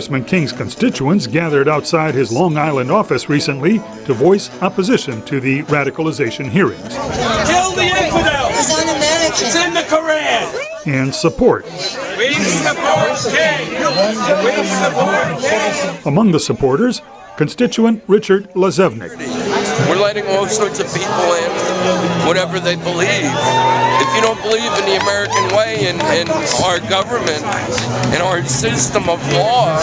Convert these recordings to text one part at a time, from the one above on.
Congressman King's constituents gathered outside his Long Island office recently to voice opposition to the radicalization hearings. Kill the infidels! It's in the Koran! And support. We support King! We support King! Among the supporters, constituent Richard Lazevnik. We're letting all sorts of people in, whatever they believe. If you don't believe in the American way and our government and our system of law,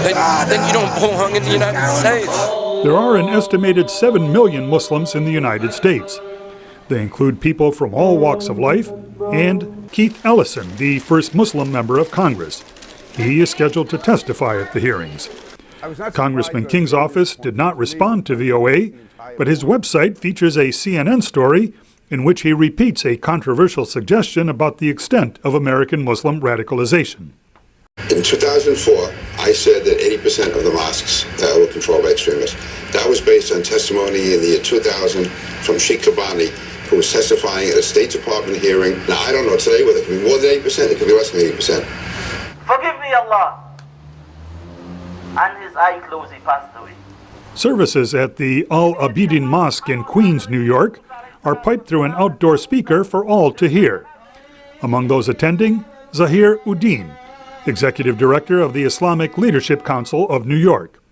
then you don't belong in the United States. There are an estimated 7 million Muslims in the United States. They include people from all walks of life and Keith Ellison, the first Muslim member of Congress. He is scheduled to testify at the hearings. Congressman King's office did not respond to VOA, but his website features a CNN story in which he repeats a controversial suggestion about the extent of American Muslim radicalization. In 2004, I said that 80% of the mosques were controlled by extremists. That was based on testimony in the year 2000 from Sheikh Kabani, who was testifying at a State Department hearing. Now, I don't know today whether it could be more than 80%, it could be less than 80%. Forgive me, Allah. And his eye closed, he passed away. Services at the Al-Abidin Mosque in Queens, New York, are piped through an outdoor speaker for all to hear. Among those attending, Zahir Uddin, Executive Director of the Islamic Leadership Council of New York.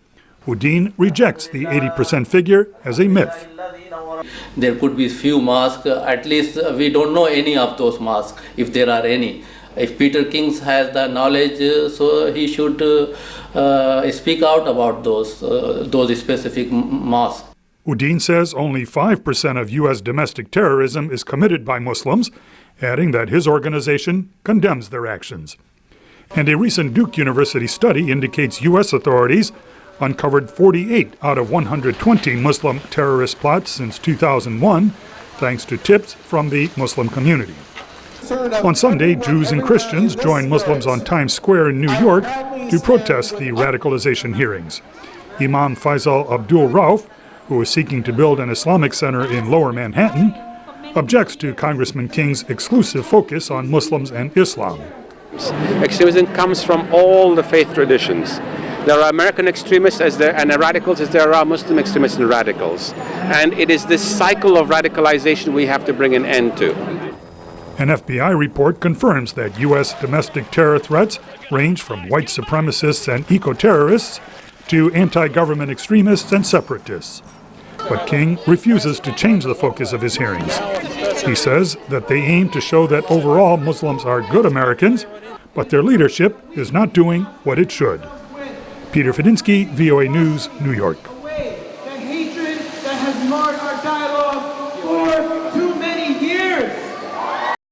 Uddin rejects the 80% figure as a myth. There could be few mosques, at least we don't know any of those mosques, if there are any. If Peter King has the knowledge, so he should speak out about those specific mosques. Uddin says only 5% of U.S. domestic terrorism is committed by Muslims, adding that his organization condemns their actions. And a recent Duke University study indicates U.S. authorities uncovered 48 out of 120 Muslim terrorist plots since 2001, thanks to tips from the Muslim community. On Sunday, Jews and Christians joined Muslims on Times Square in New York to protest the radicalization hearings. Imam Faisal Abdul Rauf, who is seeking to build an Islamic center in Lower Manhattan, objects to Congressman King's exclusive focus on Muslims and Islam. Extremism comes from all the faith traditions. There are American extremists and radicals as there are Muslim extremists and radicals. And it is this cycle of radicalization we have to bring an end to. An FBI report confirms that U.S. domestic terror threats range from white supremacists and eco-terrorists to anti-government extremists and separatists. But King refuses to change the focus of his hearings. He says that they aim to show that overall Muslims are good Americans, but their leadership is not doing what it should. Peter Fedynsky, VOA News, New York. The hatred that has marred our dialogue for too many years.